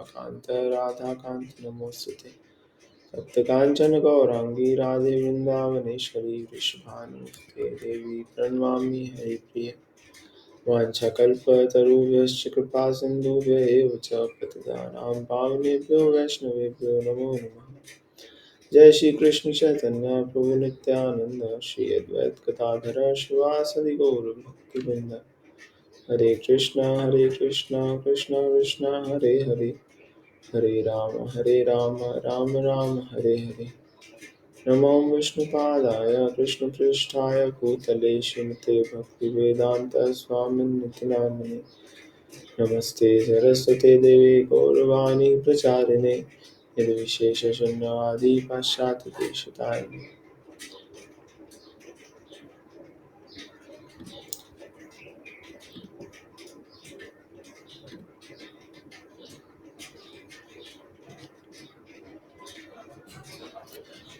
रमाकान्त राधाकान्त नमोऽस्तुते। तप्तकाञ्चन गौराङ्गी राधे वृन्दावनेश्वरी वृषभानुसुते देवी प्रणमामि हरिप्रिये। वाञ्छाकल्पतरुभ्यश्च कृपासिन्धुभ्य एव च पतितानां पावनेभ्यो वैष्णवेभ्यो नमो नमः। जय श्री कृष्ण चैतन्य प्रभु नित्यानंद श्री अद्वैत गदाधर शिवासदि गौर भक्तवृंद। हरे कृष्णा कृष्णा कृष्णा हरे हरे, हरे राम राम राम हरे हरे। नमो विष्णुपादाय कृष्णपृष्ठाय भूतले श्रीमते भक्तिवेदांत स्वामिन्निति नामिने। नमस्ते सरस्वते देवी गौरवाणी प्रचारिणे निर्विशेषशून्यवादी पाश्चात्यदेशतारिणे।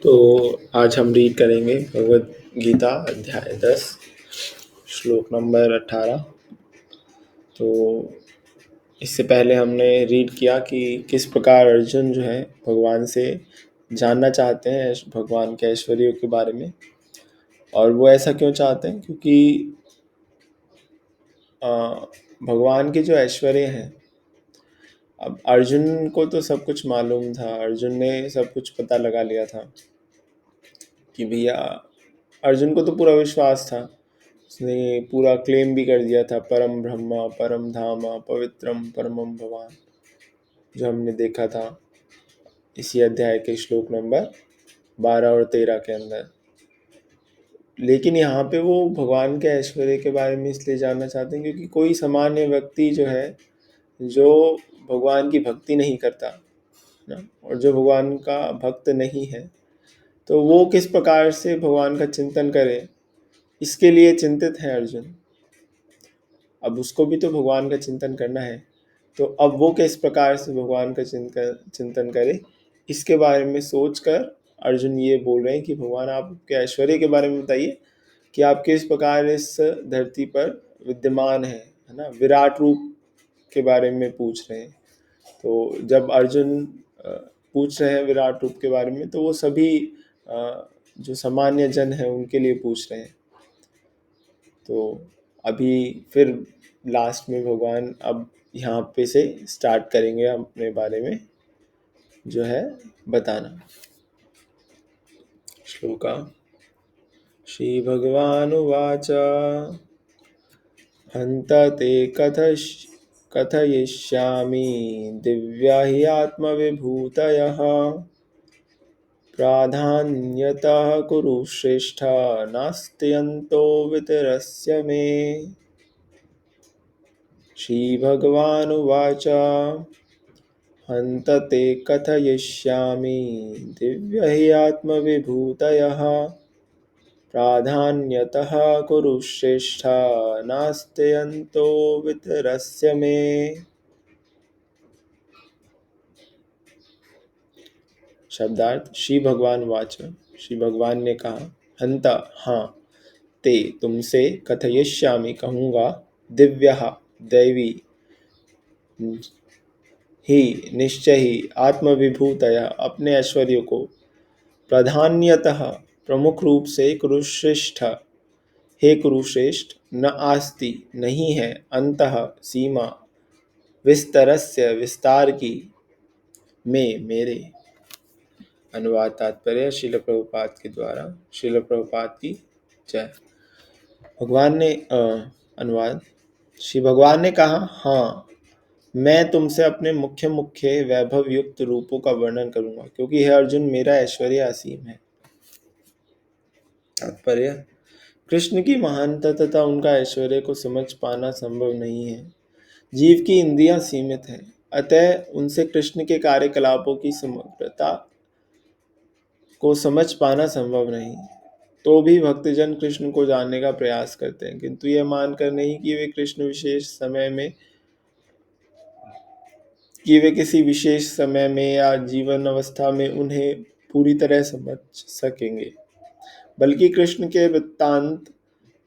तो आज हम रीड करेंगे भगवद गीता अध्याय 10 श्लोक नंबर 18। तो इससे पहले हमने रीड किया कि किस प्रकार अर्जुन जो है भगवान से जानना चाहते हैं भगवान के ऐश्वर्यों के बारे में, और वो ऐसा क्यों चाहते हैं क्योंकि भगवान के जो ऐश्वर्य हैं, अब अर्जुन को तो सब कुछ मालूम था, अर्जुन ने सब कुछ पता लगा लिया था कि भैया, अर्जुन को तो पूरा विश्वास था, उसने पूरा क्लेम भी कर दिया था, परम ब्रह्म परम धाम पवित्रम परमम भगवान, जो हमने देखा था इसी अध्याय के श्लोक नंबर 12 और 13 के अंदर। लेकिन यहाँ पे वो भगवान के ऐश्वर्य के बारे में इसलिए जानना चाहते हैं क्योंकि कोई सामान्य व्यक्ति जो है, जो भगवान की भक्ति नहीं करता ना, और जो भगवान का भक्त नहीं है, तो वो किस प्रकार से भगवान का चिंतन करे, इसके लिए चिंतित है अर्जुन। अब उसको भी तो भगवान का चिंतन करना है, तो अब वो किस प्रकार से भगवान का चिंतन करे, इसके बारे में सोचकर अर्जुन ये बोल रहे हैं कि भगवान आपके ऐश्वर्य के बारे में बताइए कि आप किस प्रकार इस धरती पर विद्यमान है ना, विराट रूप के बारे में पूछ रहे हैं। तो जब अर्जुन पूछ रहे हैं विराट रूप के बारे में, तो वो सभी जो सामान्य जन है उनके लिए पूछ रहे हैं। तो अभी फिर लास्ट में भगवान अब यहाँ पे से स्टार्ट करेंगे अपने बारे में जो है बताना। श्लोका श्री भगवानुवाच हन्त ते कथयिष्यामि दिव्या हि आत्मविभूतयः प्राधान्यतः कुरु श्रेष्ठ नास्त्यन्तो वितरस्य मे। श्रीभगवानुवाच हन्त ते कथयिष्यामि दिव्या हि आत्मविभूतयः प्राधान्यतः कुरु श्रेष्ठ नास्त्यन्तो वितरस्य मे। शब्दार्थ श्री भगवान वाच, श्री भगवान ने कहा, हंता हाँ, ते तुमसे, कथयिष्यामि कहूँगा, दिव्यः दैवी, ही निश्चय ही, आत्मविभूतया अपने ऐश्वर्य को, प्राधान्यतः प्रमुख रूप से, कुरुश्रेष्ठ हे कुरुश्रेष्ठ, न आस्ति नहीं है, अंतः सीमा, विस्तरस्य विस्तार की, में मेरे। अनुवाद तात्पर्य श्रील प्रभुपाद के द्वारा। श्रील प्रभुपाद की जय। भगवान ने अनुवाद, श्री भगवान ने कहा, हाँ, मैं तुमसे अपने मुख्य मुख्य वैभव युक्त रूपों का वर्णन करूंगा, क्योंकि हे अर्जुन, मेरा ऐश्वर्य असीम है। तात्पर्य, कृष्ण की महानता तथा उनका ऐश्वर्य को समझ पाना संभव नहीं है। जीव की इंद्रियां सीमित हैं, अतः उनसे कृष्ण के कार्यकलापों की समग्रता को समझ पाना संभव नहीं। तो भी भक्तजन कृष्ण को जानने का प्रयास करते हैं, किंतु यह मानकर नहीं कि वे किसी विशेष समय में या जीवन अवस्था में उन्हें पूरी तरह समझ सकेंगे, बल्कि कृष्ण के वृत्तांत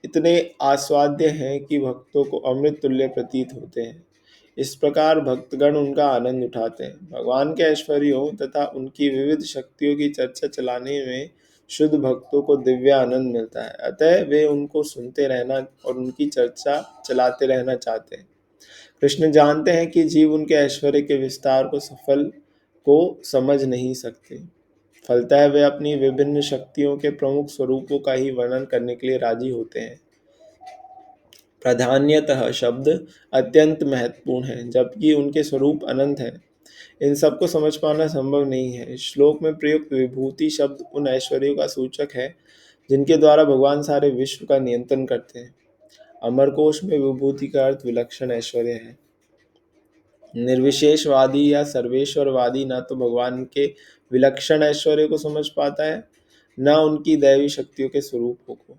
इतने आस्वाद्य हैं कि भक्तों को अमृत तुल्य प्रतीत होते हैं। इस प्रकार भक्तगण उनका आनंद उठाते हैं। भगवान के ऐश्वर्यों तथा उनकी विविध शक्तियों की चर्चा चलाने में शुद्ध भक्तों को दिव्य आनंद मिलता है, अतः वे उनको सुनते रहना और उनकी चर्चा चलाते रहना चाहते हैं। कृष्ण जानते हैं कि जीव उनके ऐश्वर्य के विस्तार को समझ नहीं सकते, फलतः वे अपनी विभिन्न शक्तियों के प्रमुख स्वरूपों का ही वर्णन करने के लिए राजी होते हैं। प्राधान्यतः शब्द अत्यंत महत्वपूर्ण है, जबकि उनके स्वरूप अनंत है। इन सबको समझ पाना संभव नहीं है। इस श्लोक में प्रयुक्त विभूति शब्द उन ऐश्वर्यों का सूचक है जिनके द्वारा भगवान सारे विश्व का नियंत्रण करते हैं। अमरकोश में विभूति का अर्थ विलक्षण ऐश्वर्य है। निर्विशेषवादी या सर्वेश्वरवादी न तो भगवान के विलक्षण ऐश्वर्य को समझ पाता है, न उनकी दैवी शक्तियों के स्वरूपों को।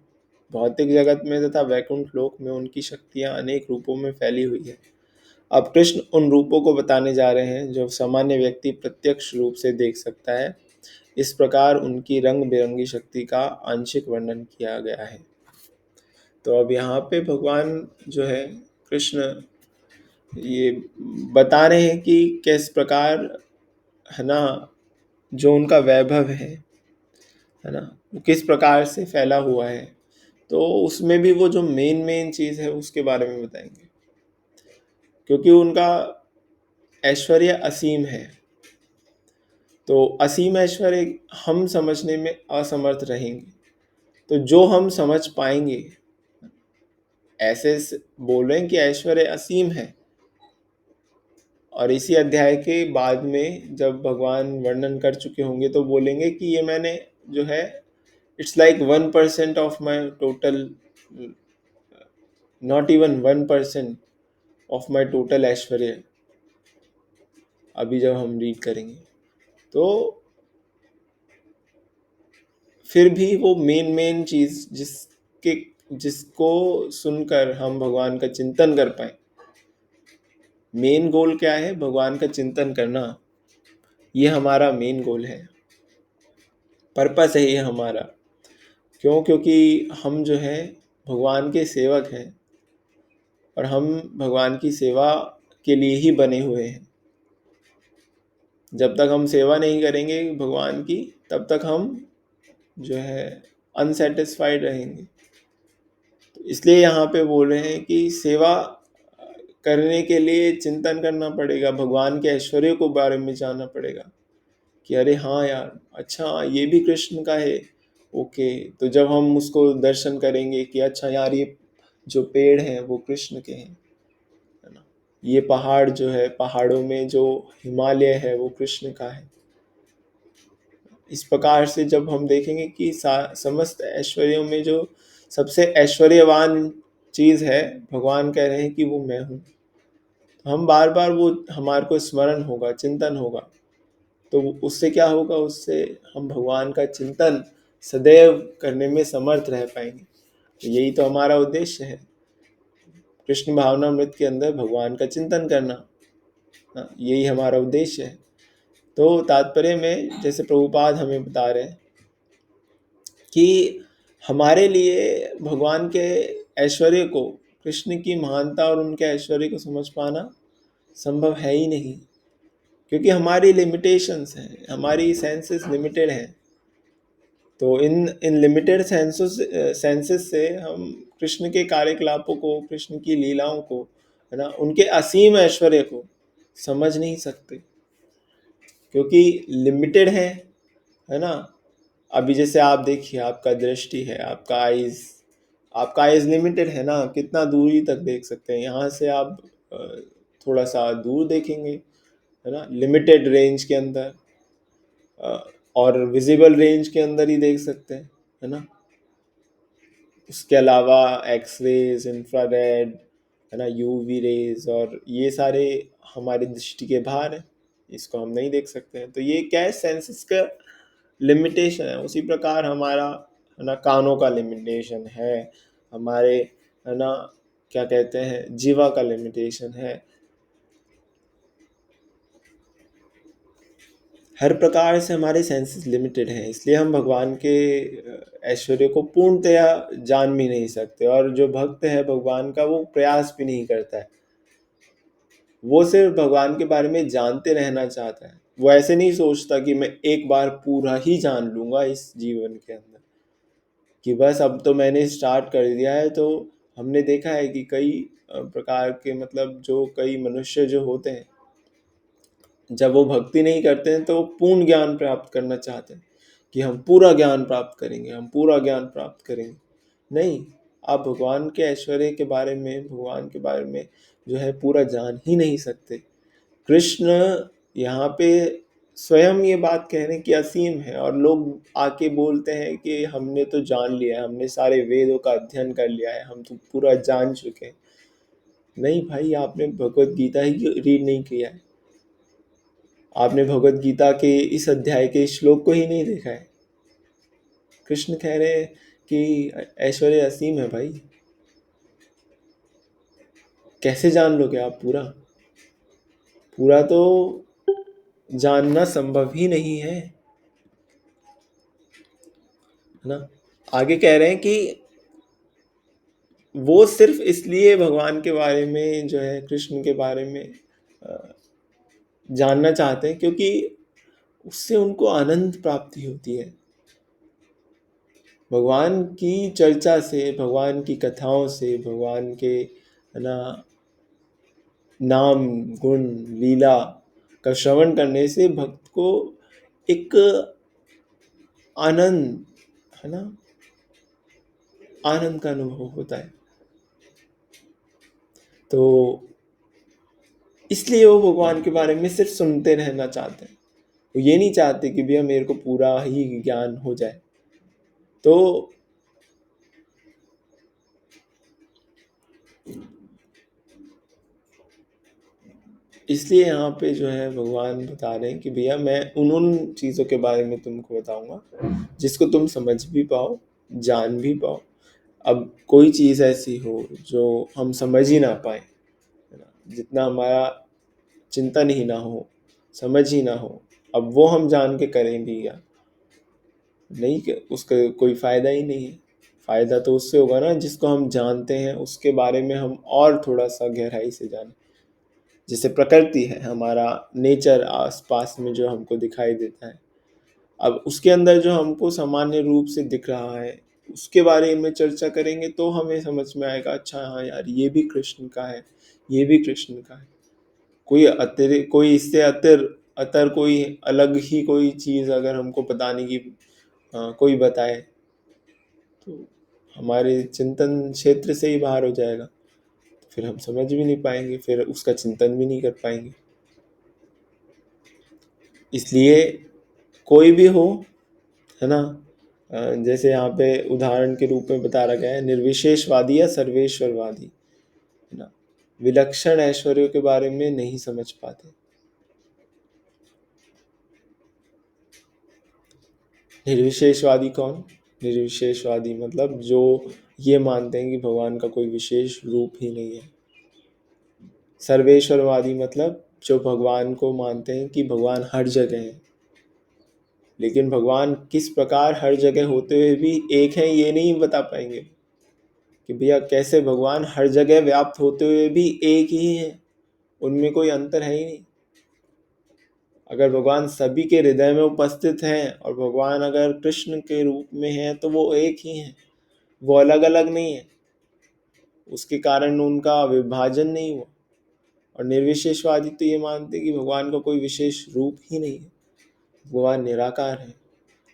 भौतिक जगत में तथा वैकुंठ लोक में उनकी शक्तियां अनेक रूपों में फैली हुई है। अब कृष्ण उन रूपों को बताने जा रहे हैं जो सामान्य व्यक्ति प्रत्यक्ष रूप से देख सकता है। इस प्रकार उनकी रंग बिरंगी शक्ति का आंशिक वर्णन किया गया है। तो अब यहाँ पे भगवान जो है कृष्ण ये बता रहे हैं कि किस प्रकार, है ना, जो उनका वैभव है ना, वो किस प्रकार से फैला हुआ है। तो उसमें भी वो जो मेन चीज़ है उसके बारे में बताएंगे, क्योंकि उनका ऐश्वर्य असीम है। तो असीम ऐश्वर्य हम समझने में असमर्थ रहेंगे, तो जो हम समझ पाएंगे, बोल रहे हैं कि ऐश्वर्य असीम है। और इसी अध्याय के बाद में जब भगवान वर्णन कर चुके होंगे तो बोलेंगे कि ये मैंने जो है, it's like 1% of my total, not even 1% of my total ऐश्वर्य। अभी जब हम रीड करेंगे तो फिर भी वो मेन चीज जिसको सुनकर हम भगवान का चिंतन कर पाए। मेन गोल क्या है? भगवान का चिंतन करना, ये हमारा मेन गोल है, पर्पस है ये हमारा। क्यों? क्योंकि हम जो है भगवान के सेवक हैं और हम भगवान की सेवा के लिए ही बने हुए हैं। जब तक हम सेवा नहीं करेंगे भगवान की, तब तक हम जो है अनसेटिस्फाइड रहेंगे। तो इसलिए यहाँ पे बोल रहे हैं कि सेवा करने के लिए चिंतन करना पड़ेगा, भगवान के ऐश्वर्य को बारे में जानना पड़ेगा कि अरे हाँ यार, अच्छा ये भी कृष्ण का है। ओके, तो जब हम उसको दर्शन करेंगे कि अच्छा यार, ये जो पेड़ हैं वो कृष्ण के हैं, है ना, ये पहाड़ जो है, पहाड़ों में जो हिमालय है वो कृष्ण का है। इस प्रकार से जब हम देखेंगे कि समस्त ऐश्वर्यों में जो सबसे ऐश्वर्यवान चीज है, भगवान कह रहे हैं कि वो मैं हूँ। हम बार बार वो हमारे को स्मरण होगा, चिंतन होगा, तो उससे क्या होगा? उससे हम भगवान का चिंतन सदैव करने में समर्थ रह पाएंगे। तो यही तो हमारा उद्देश्य है, कृष्ण भावनामृत के अंदर भगवान का चिंतन करना। यही हमारा उद्देश्य है। तो तात्पर्य में जैसे प्रभुपाद हमें बता रहे हैं कि हमारे लिए भगवान के ऐश्वर्य को, कृष्ण की महानता और उनके ऐश्वर्य को समझ पाना संभव है ही नहीं, क्योंकि हमारी लिमिटेशंस हैं, हमारी सेंसेस लिमिटेड हैं। तो इन इन लिमिटेड सेंसेस से हम कृष्ण के कार्यकलापों को, कृष्ण की लीलाओं को, है ना, उनके असीम ऐश्वर्य को समझ नहीं सकते, क्योंकि लिमिटेड है ना। अभी जैसे आप देखिए, आपका दृष्टि है, आपका आइज लिमिटेड है ना, कितना दूरी तक देख सकते हैं। यहाँ से आप थोड़ा सा दूर देखेंगे, है ना, लिमिटेड रेंज के अंदर, और विजिबल रेंज के अंदर ही देख सकते हैं, है ना। उसके अलावा एक्स रेज, इंफ्रारेड, है ना, यूवी रेज, और ये सारे हमारी दृष्टि के बाहर है, इसको हम नहीं देख सकते हैं। तो ये क्या है? सेंसेस का लिमिटेशन है। उसी प्रकार हमारा, है ना, कानों का लिमिटेशन है, हमारे, है ना, क्या कहते हैं, जीवा का लिमिटेशन है। हर प्रकार से हमारे सेंसेस लिमिटेड हैं, इसलिए हम भगवान के ऐश्वर्य को पूर्णतया जान भी नहीं सकते। और जो भक्त है भगवान का, वो प्रयास भी नहीं करता है। वो सिर्फ भगवान के बारे में जानते रहना चाहता है। वो ऐसे नहीं सोचता कि मैं एक बार पूरा ही जान लूंगा इस जीवन के अंदर, कि बस अब तो मैंने स्टार्ट कर दिया है। तो हमने देखा है कि कई प्रकार के, मतलब जो कई मनुष्य जो होते हैं, जब वो भक्ति नहीं करते हैं तो वो पूर्ण ज्ञान प्राप्त करना चाहते हैं कि हम पूरा ज्ञान प्राप्त करेंगे, हम पूरा ज्ञान प्राप्त करेंगे। नहीं, आप भगवान के ऐश्वर्य के बारे में, भगवान के बारे में जो है पूरा जान ही नहीं सकते। कृष्ण यहाँ पे स्वयं ये बात कहने की असीम है, और लोग आके बोलते हैं कि हमने तो जान लिया है, हमने सारे वेदों का अध्ययन कर लिया है, हम तो पूरा जान चुके हैं। नहीं भाई, आपने भगवत गीता ही रीड नहीं किया है, आपने भगवत गीता के इस अध्याय के श्लोक को ही नहीं देखा है। कृष्ण कह रहे हैं कि ऐश्वर्य असीम है भाई, कैसे जान लोगे आप पूरा? पूरा तो जानना संभव ही नहीं है ना। आगे कह रहे हैं कि वो सिर्फ इसलिए भगवान के बारे में जो है, कृष्ण के बारे में अ, जानना चाहते हैं क्योंकि उससे उनको आनंद प्राप्ति होती है। भगवान की चर्चा से, भगवान की कथाओं से, भगवान के है ना नाम गुण लीला का श्रवण करने से भक्त को एक आनंद, है ना, आनंद का अनुभव होता है। तो इसलिए वो भगवान के बारे में सिर्फ सुनते रहना चाहते हैं, वो ये नहीं चाहते कि भैया मेरे को पूरा ही ज्ञान हो जाए। तो इसलिए यहाँ पे जो है भगवान बता रहे हैं कि भैया मैं उन उन चीज़ों के बारे में तुमको बताऊंगा जिसको तुम समझ भी पाओ, जान भी पाओ। अब कोई चीज़ ऐसी हो जो हम समझ ही ना पाए, है ना, जितना हमारा चिंतन ही ना हो, समझ ही ना हो, अब वो हम जान के करें भी या नहीं, उसका कोई फ़ायदा ही नहीं है। फ़ायदा तो उससे होगा ना जिसको हम जानते हैं, उसके बारे में हम और थोड़ा सा गहराई से जानें। जैसे प्रकृति है, हमारा नेचर आसपास में जो हमको दिखाई देता है, अब उसके अंदर जो हमको सामान्य रूप से दिख रहा है, उसके बारे में चर्चा करेंगे तो हमें समझ में आएगा, अच्छा हाँ यार ये भी कृष्ण का है, ये भी कृष्ण का है। कोई अतिरिक्त, कोई इससे अतर अतर कोई अलग ही कोई चीज़ अगर हमको बताने की कोई बताए तो हमारे चिंतन क्षेत्र से ही बाहर हो जाएगा, तो फिर हम समझ भी नहीं पाएंगे, फिर उसका चिंतन भी नहीं कर पाएंगे। इसलिए कोई भी हो, है ना, जैसे यहाँ पे उदाहरण के रूप में बता रखा है, निर्विशेषवादी या सर्वेश्वरवादी, है ना, विलक्षण ऐश्वर्यों के बारे में नहीं समझ पाते। निर्विशेषवादी कौन? निर्विशेषवादी मतलब जो ये मानते हैं कि भगवान का कोई विशेष रूप ही नहीं है। सर्वेश्वरवादी मतलब जो भगवान को मानते हैं कि भगवान हर जगह है, लेकिन भगवान किस प्रकार हर जगह होते हुए भी एक है ये नहीं बता पाएंगे कि भैया कैसे भगवान हर जगह व्याप्त होते हुए भी एक ही है, उनमें कोई अंतर है ही नहीं। अगर भगवान सभी के हृदय में उपस्थित हैं और भगवान अगर कृष्ण के रूप में हैं तो वो एक ही हैं, वो अलग अलग नहीं है, उसके कारण उनका विभाजन नहीं हुआ। और निर्विशेषवादी तो ये मानते हैं कि भगवान का कोई विशेष रूप ही नहीं है, भगवान निराकार है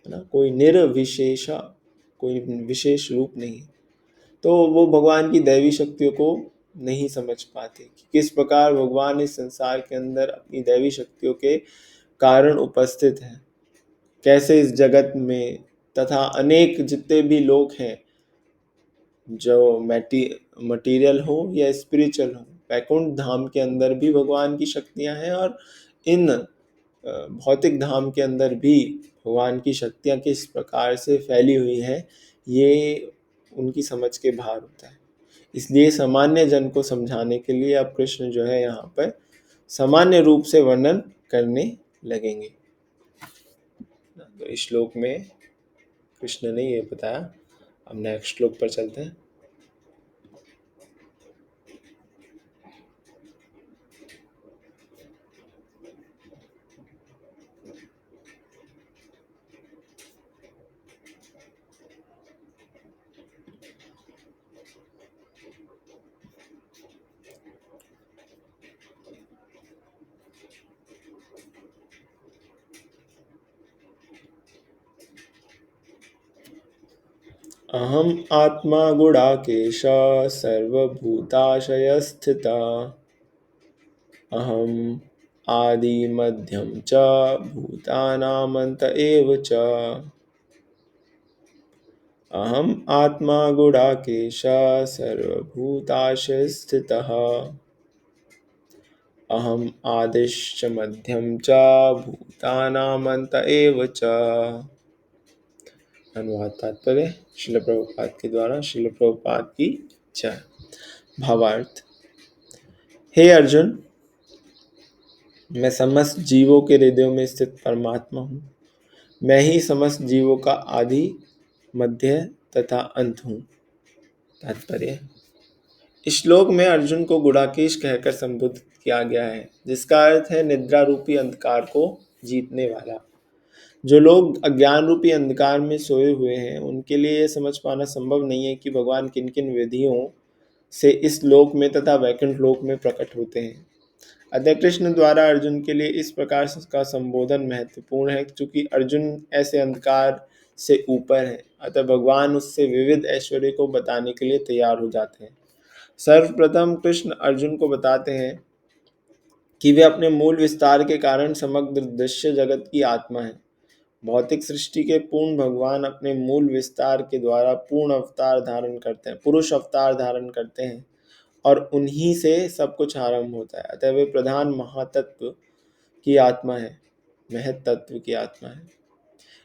ना, कोई निर्विशेषा, कोई विशेष रूप नहीं है। तो वो भगवान की दैवी शक्तियों को नहीं समझ पाते कि किस प्रकार भगवान इस संसार के अंदर अपनी दैवी शक्तियों के कारण उपस्थित हैं, कैसे इस जगत में तथा अनेक जितने भी लोग हैं, जो मटीरियल हो या स्पिरिचुअल हो, वैकुंठ धाम के अंदर भी भगवान की शक्तियां हैं, और इन भौतिक धाम के अंदर भी भगवान की शक्तियां किस प्रकार से फैली हुई हैं, ये उनकी समझ के बाहर होता है। इसलिए सामान्य जन को समझाने के लिए अब कृष्ण जो है यहाँ पर सामान्य रूप से वर्णन करने लगेंगे। तो इस श्लोक में कृष्ण ने ये बताया। अब नेक्स्ट श्लोक पर चलते हैं। अहम आत्मा गुडाकेश सर्वभूताशयस्थिता अहम आदि मध्यम च भूतानामंत एव च अहम आत्मा गुडाकेश सर्वभूताशयस्थितः अहम आदिश्च मध्यम च भूतानामंत एव च। अनुवाद तात्पर्य श्रील प्रभुपाद के द्वारा श्रील प्रभुपाद की जय। भावार्थ। हे अर्जुन, मैं समस्त जीवों के हृदयों में स्थित परमात्मा हूँ। मैं ही समस्त जीवों का आदि मध्य तथा अंत हूँ। तात्पर्य। इस श्लोक में अर्जुन को गुडाकेश कहकर संबोधित किया गया है, जिसका अर्थ है निद्रा रूपी अंधकार को जीतने वाला। जो लोग अज्ञान रूपी अंधकार में सोए हुए हैं, उनके लिए यह समझ पाना संभव नहीं है कि भगवान किन किन विधियों से इस लोक में तथा वैकुंठ लोक में प्रकट होते हैं। अतः कृष्ण द्वारा अर्जुन के लिए इस प्रकार का संबोधन महत्वपूर्ण है, क्योंकि अर्जुन ऐसे अंधकार से ऊपर है। अतः भगवान उससे विविध ऐश्वर्य को बताने के लिए तैयार हो जाते हैं। सर्वप्रथम कृष्ण अर्जुन को बताते हैं कि वे अपने मूल विस्तार के कारण समग्र दृश्य जगत की आत्मा है। भौतिक सृष्टि के पूर्ण भगवान अपने मूल विस्तार के द्वारा पूर्ण अवतार धारण करते हैं, पुरुष अवतार धारण करते हैं, और उन्हीं से सब कुछ आरंभ होता है। अतः वे प्रधान महातत्व की आत्मा है, महतत्व की आत्मा है।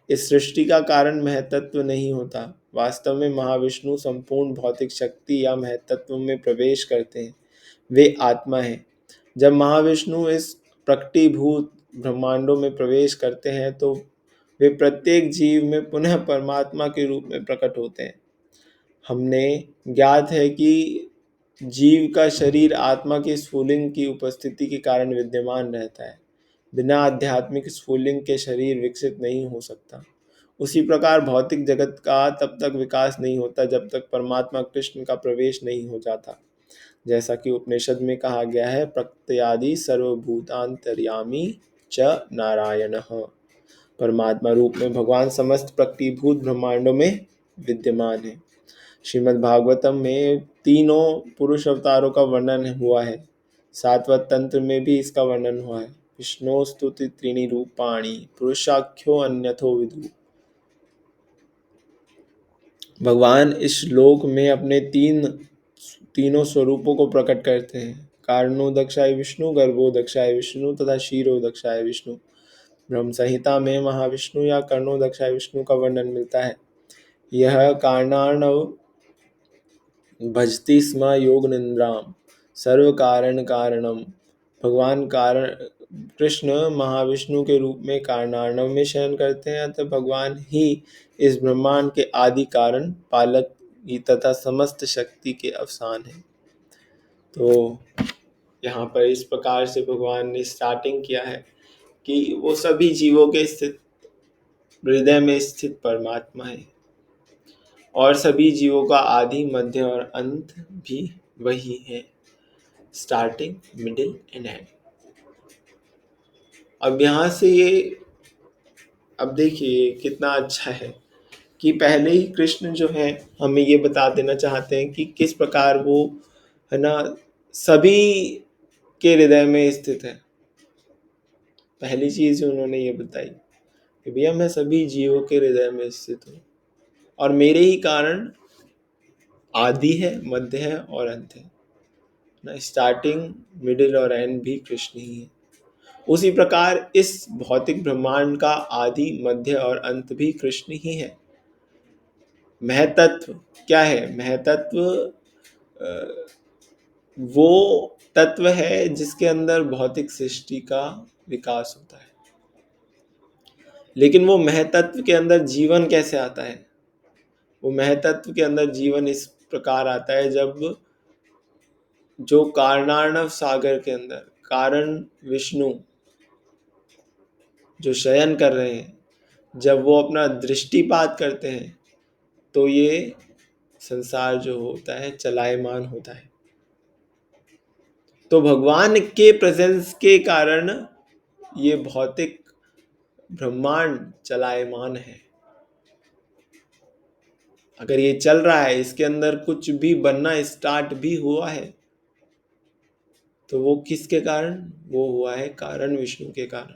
इस सृष्टि का कारण महतत्व नहीं होता। वास्तव में महाविष्णु संपूर्ण भौतिक शक्ति या महतत्व में प्रवेश करते हैं। वे आत्मा है। जब महाविष्णु इस प्रकटीभूत ब्रह्मांडों में प्रवेश करते हैं तो वे प्रत्येक जीव में पुनः परमात्मा के रूप में प्रकट होते हैं। हमने ज्ञात है कि जीव का शरीर आत्मा की स्फुलिंग की उपस्थिति के कारण विद्यमान रहता है। बिना आध्यात्मिक स्फुलिंग के शरीर विकसित नहीं हो सकता। उसी प्रकार भौतिक जगत का तब तक विकास नहीं होता जब तक परमात्मा कृष्ण का प्रवेश नहीं हो जाता। जैसा कि उपनिषद में कहा गया है, प्रकृत्यादि सर्वभूतांतर्यामी च नारायणः। परमात्मा रूप में भगवान समस्त प्रकृतिभूत ब्रह्मांडों में विद्यमान है। श्रीमद् भागवतम में तीनों पुरुष अवतारों का वर्णन हुआ है। सातवत तंत्र में भी इसका वर्णन हुआ है। विष्णु स्तुति त्रीणि रूपाणि पुरुषाख्यो अन्यथो विदु। भगवान इस श्लोक में अपने तीनों स्वरूपों को प्रकट करते हैं। कारणो दक्षाय विष्णु, गर्भो दक्षाय विष्णु तथा क्षीरो दक्षाय विष्णु। ब्रह्म संहिता में महाविष्णु या कर्णो दक्षाय विष्णु का वर्णन मिलता है। यह कारणार्णव भजति स्म योग निंद्राम सर्व कारण कारणम। भगवान कारण कृष्ण महाविष्णु के रूप में कारणार्णव में शयन करते हैं। अतः भगवान ही इस ब्रह्मांड के आदि कारण, पालक तथा समस्त शक्ति के अवसान है। तो यहाँ पर इस प्रकार से भगवान ने स्टार्टिंग किया है कि वो सभी जीवों के स्थित हृदय में स्थित परमात्मा है, और सभी जीवों का आदि मध्य और अंत भी वही है। Starting, middle and and. अब यहाँ से ये, अब देखिए कितना अच्छा है कि पहले ही कृष्ण जो है हमें ये बता देना चाहते हैं कि किस प्रकार वो, है ना, सभी के हृदय में स्थित है। पहली चीज उन्होंने ये बताई कि भैया मैं सभी जीवों के हृदय में स्थित हूँ, और मेरे ही कारण आदि है, मध्य है और अंत है ना। स्टार्टिंग, मिडिल और एंड भी कृष्ण ही है। उसी प्रकार इस भौतिक ब्रह्मांड का आदि मध्य और अंत भी कृष्ण ही है। महतत्व क्या है? महतत्व वो तत्व है जिसके अंदर भौतिक सृष्टि का विकास होता है। लेकिन वो महतत्व के अंदर जीवन कैसे आता है? वो महतत्व के अंदर जीवन इस प्रकार आता है जब जो कारणार्णव सागर के अंदर कारण विष्णु जो शयन कर रहे हैं, जब वो अपना दृष्टिपात करते हैं तो ये संसार जो होता है चलायमान होता है। तो भगवान के प्रेजेंस के कारण ये भौतिक ब्रह्मांड चलायमान है। अगर ये चल रहा है, इसके अंदर कुछ भी बनना स्टार्ट भी हुआ है, तो वो किसके कारण? वो हुआ है कारण विष्णु के कारण।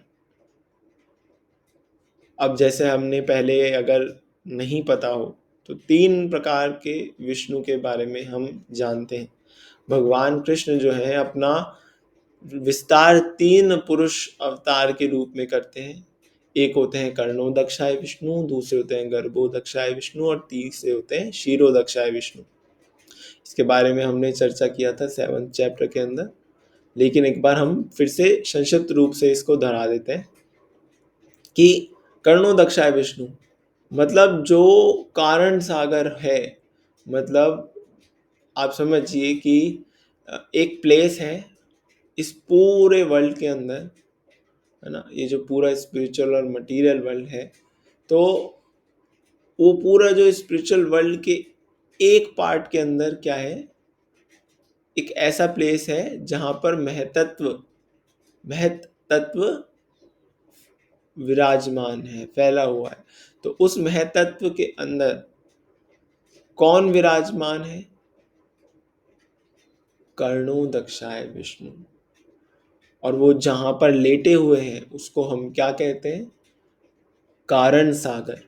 अब जैसे हमने पहले, अगर नहीं पता हो, तो 3 प्रकार के विष्णु के बारे में हम जानते हैं। भगवान कृष्ण जो है अपना विस्तार 3 पुरुष अवतार के रूप में करते हैं। एक होते हैं कर्णोदक्षाय विष्णु, दूसरे होते हैं गर्भोदक्षाय विष्णु, और तीसरे होते हैं क्षीरोदक्षाय विष्णु। इसके बारे में हमने चर्चा किया था 7th चैप्टर के अंदर, लेकिन एक बार हम फिर से संक्षिप्त रूप से इसको दोहरा देते हैं कि कर्णोदक्षाय विष्णु मतलब जो कारण सागर है। मतलब आप समझिए कि एक प्लेस है इस पूरे वर्ल्ड के अंदर, है ना, ये जो पूरा स्पिरिचुअल और मटेरियल वर्ल्ड है, तो वो पूरा जो स्पिरिचुअल वर्ल्ड के एक पार्ट के अंदर क्या है, एक ऐसा प्लेस है जहां पर महतत्व विराजमान है, फैला हुआ है। तो उस महतत्व के अंदर कौन विराजमान है? कर्णोदक्षाय विष्णु। और वो जहां पर लेटे हुए हैं उसको हम क्या कहते हैं? कारण सागर।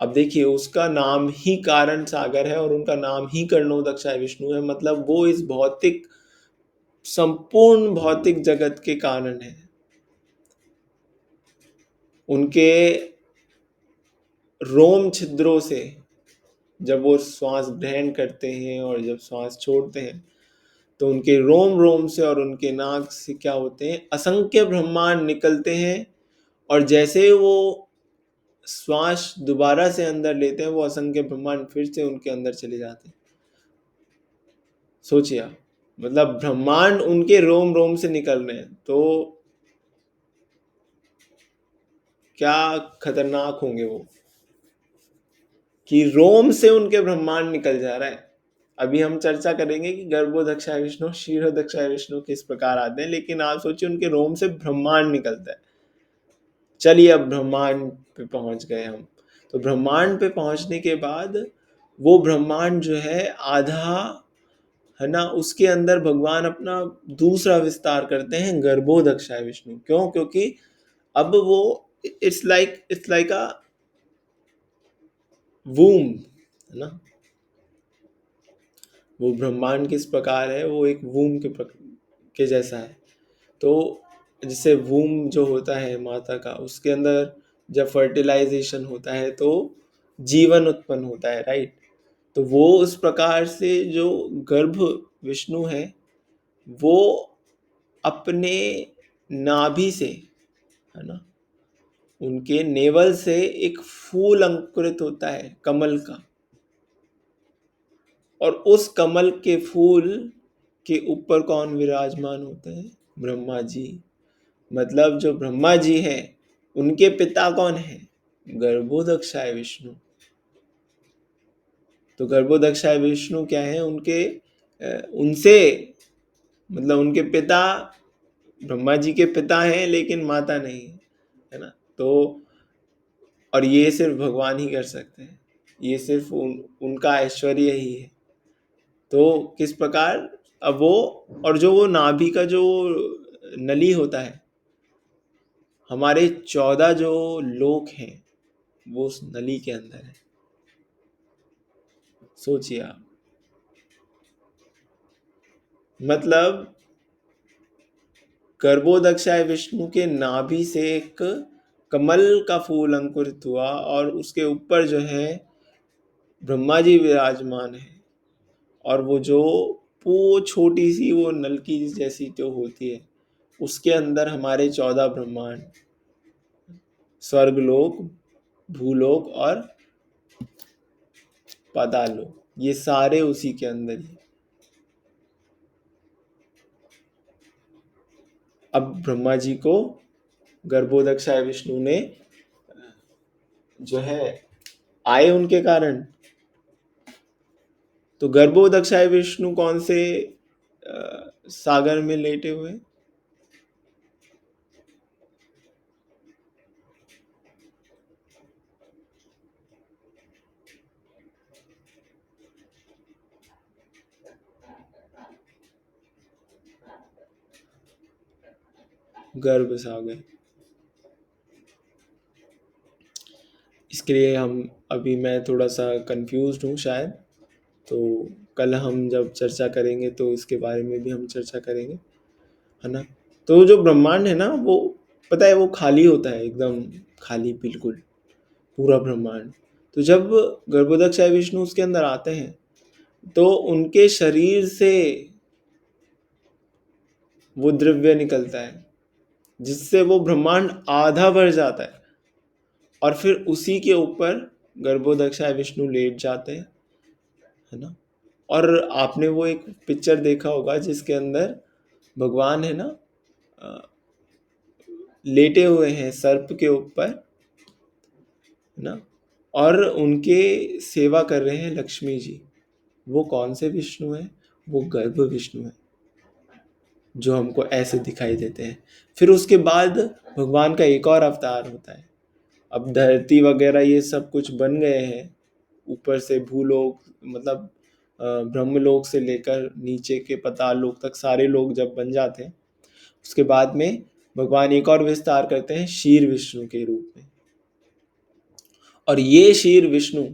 अब देखिए, उसका नाम ही कारण सागर है और उनका नाम ही कर्णोदक्षाय विष्णु है। मतलब वो इस संपूर्ण भौतिक जगत के कारण है। उनके रोम छिद्रों से जब वो श्वास ग्रहण करते हैं और जब श्वास छोड़ते हैं, तो उनके रोम रोम से और उनके नाक से क्या होते हैं? असंख्य ब्रह्मांड निकलते हैं। और जैसे वो श्वास दोबारा से अंदर लेते हैं, वो असंख्य ब्रह्मांड फिर से उनके अंदर चले जाते हैं। सोचिए आप, मतलब ब्रह्मांड उनके रोम रोम से निकल रहे हैं, तो क्या खतरनाक होंगे वो, कि रोम से उनके ब्रह्मांड निकल जा रहा है। अभी हम चर्चा करेंगे कि गर्भोदक्षाय विष्णु, क्षीरोदक्षाय विष्णु किस प्रकार आते हैं, लेकिन आप सोचिए उनके रोम से ब्रह्मांड निकलता है। चलिए, अब ब्रह्मांड पे पहुंच गए हम। तो ब्रह्मांड पे पहुंचने के बाद वो ब्रह्मांड जो है आधा, है ना, उसके अंदर भगवान अपना दूसरा विस्तार करते हैं, गर्भोदक्षाय विष्णु। क्यों? क्योंकि अब वो इट्स लाइक अ वूम, है ना। वो ब्रह्मांड किस प्रकार है? वो एक वूम के जैसा है। तो जैसे वूम जो होता है माता का, उसके अंदर जब फर्टिलाइजेशन होता है तो जीवन उत्पन्न होता है, राइट। तो वो उस प्रकार से जो गर्भ विष्णु है, वो अपने नाभि से, है ना, उनके नेवल से एक फूल अंकुरित होता है कमल का। और उस कमल के फूल के ऊपर कौन विराजमान होते हैं? ब्रह्मा जी। मतलब जो ब्रह्मा जी हैं, उनके पिता कौन है? गर्भोदक्षाय विष्णु। तो गर्भोदक्षाय विष्णु क्या है? उनसे, मतलब उनके पिता ब्रह्मा जी के पिता हैं, लेकिन माता नहीं है ना। तो और ये सिर्फ भगवान ही कर सकते हैं, ये सिर्फ उनका ऐश्वर्य ही है। तो किस प्रकार, अब वो, और जो वो नाभि का जो नली होता है, हमारे 14 जो लोक हैं वो उस नली के अंदर है। सोचिए आप, मतलब गर्भोदक्षाय विष्णु के नाभि से एक कमल का फूल अंकुरित हुआ, और उसके ऊपर जो है ब्रह्मा जी विराजमान है। और वो जो वो छोटी सी वो नलकी जैसी जो होती है, उसके अंदर हमारे 14 ब्रह्मांड, स्वर्गलोक, भूलोक और पाताल लोक, ये सारे उसी के अंदर ही। अब ब्रह्मा जी को गर्भोदक्षाय विष्णु ने जो है आए उनके कारण। तो गर्भोदक्षाय विष्णु कौन से सागर में लेटे हुए? गर्भ सागर। इसके लिए मैं थोड़ा सा कंफ्यूज्ड हूँ शायद, तो कल हम जब चर्चा करेंगे तो इसके बारे में भी हम चर्चा करेंगे, है ना। तो जो ब्रह्मांड है ना, वो पता है वो खाली होता है, एकदम खाली, बिल्कुल पूरा ब्रह्मांड। तो जब गर्भोदक विष्णु उसके अंदर आते हैं तो उनके शरीर से वो द्रव्य निकलता है जिससे वो ब्रह्मांड आधा भर जाता है, और फिर उसी के ऊपर गर्भोदक विष्णु लेट जाते हैं, है ना। और आपने वो एक पिक्चर देखा होगा जिसके अंदर भगवान है ना, अ, लेटे हुए हैं सर्प के ऊपर, है ना, और उनके सेवा कर रहे हैं लक्ष्मी जी। वो कौन से विष्णु है? वो गर्भ विष्णु है, जो हमको ऐसे दिखाई देते हैं। फिर उसके बाद भगवान का एक और अवतार होता है। अब धरती वगैरह ये सब कुछ बन गए हैं, ऊपर से भूलोक, मतलब ब्रह्मलोक से लेकर नीचे के पाताल लोक तक सारे लोग जब बन जाते हैं, उसके बाद में भगवान एक और विस्तार करते हैं शीर विष्णु के रूप में। और ये शीर विष्णु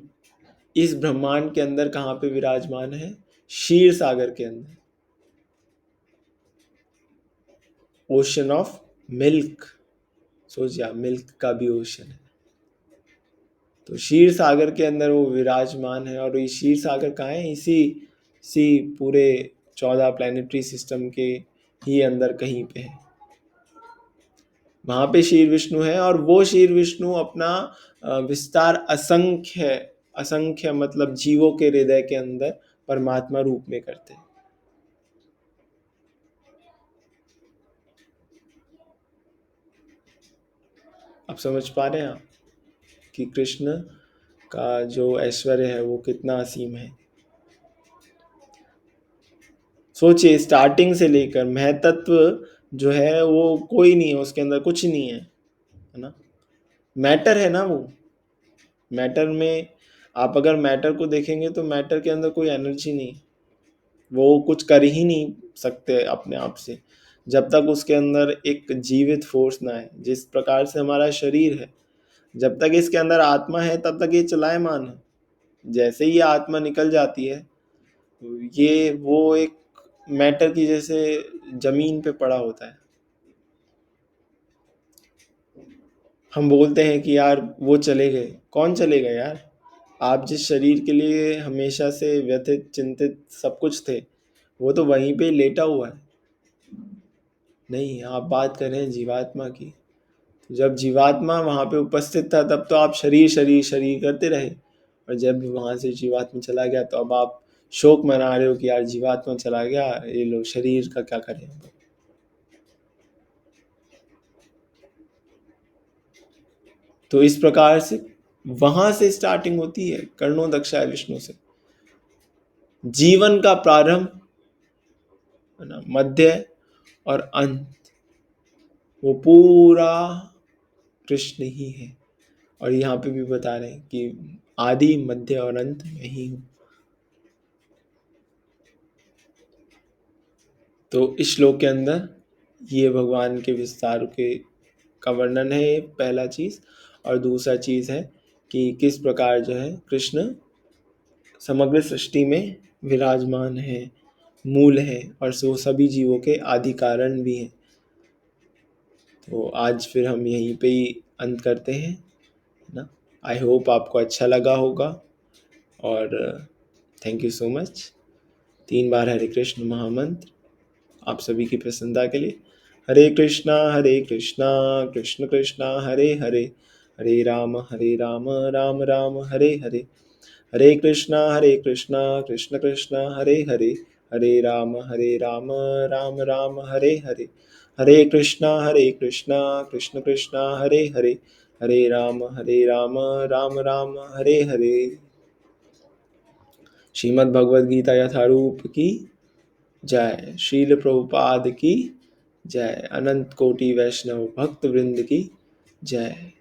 इस ब्रह्मांड के अंदर कहाँ पे विराजमान है? क्षीर सागर के अंदर, ओशन ऑफ मिल्क। सोचिए, मिल्क का भी ओशन है। तो क्षीर सागर के अंदर वो विराजमान है, और ये क्षीर सागर कहाँ है? इसी पूरे 14 प्लैनेटरी सिस्टम के ही अंदर कहीं पे है। वहां पे क्षीर विष्णु है, और वो क्षीर विष्णु अपना विस्तार असंख्य असंख्य मतलब जीवों के हृदय के अंदर परमात्मा रूप में करते हैं। आप समझ पा रहे हैं आप कि कृष्ण का जो ऐश्वर्य है वो कितना असीम है? सोचिए, स्टार्टिंग से लेकर महतत्व जो है वो कोई नहीं है, उसके अंदर कुछ नहीं है ना। मैटर है ना वो। मैटर में आप अगर मैटर को देखेंगे तो मैटर के अंदर कोई एनर्जी नहीं, वो कुछ कर ही नहीं सकते अपने आप से, जब तक उसके अंदर एक जीवित फोर्स ना है। जिस प्रकार से हमारा शरीर है, जब तक इसके अंदर आत्मा है तब तक ये चलायमान है। जैसे ही आत्मा निकल जाती है, ये वो एक मैटर की जैसे जमीन पे पड़ा होता है। हम बोलते हैं कि यार वो चले गए। कौन चले गए यार? आप जिस शरीर के लिए हमेशा से व्यथित, चिंतित, सब कुछ थे, वो तो वहीं पे लेटा हुआ है। नहीं, आप बात कर रहे हैं जीवात्मा की। जब जीवात्मा वहां पे उपस्थित था तब तो आप शरीर शरीर शरीर करते रहे, और जब वहां से जीवात्मा चला गया तो अब आप शोक मना रहे हो कि यार जीवात्मा चला गया, ये लो शरीर का क्या करें। तो इस प्रकार से वहां से स्टार्टिंग होती है कर्णोदक्षा विष्णु से। जीवन का प्रारंभ, है ना, मध्य और अंत वो पूरा कृष्ण ही है। और यहाँ पे भी बता रहे हैं कि आदि मध्य और अंत मैं ही हूँ। तो इस श्लोक के अंदर ये भगवान के विस्तार के का वर्णन है, पहला चीज। और दूसरा चीज है कि किस प्रकार जो है कृष्ण समग्र सृष्टि में विराजमान है, मूल है, और वो सभी जीवों के आदि कारण भी हैं। तो आज फिर हम यहीं पे ही अंत करते हैं, है ना। आई होप आपको अच्छा लगा होगा, और थैंक यू सो मच। 3 बार हरे कृष्ण महामंत्र आप सभी की प्रसन्नता के लिए। हरे कृष्णा कृष्ण कृष्णा हरे हरे, हरे राम राम राम हरे हरे, हरे कृष्णा कृष्ण कृष्ण हरे हरे, हरे राम राम राम हरे हरे, हरे कृष्णा कृष्ण कृष्ण हरे हरे, हरे राम राम राम हरे हरे। श्रीमद् भगवद गीता यथारूप की जय। श्रील प्रभुपाद की जय। अनंत कोटि वैष्णव भक्त वृंद की जय।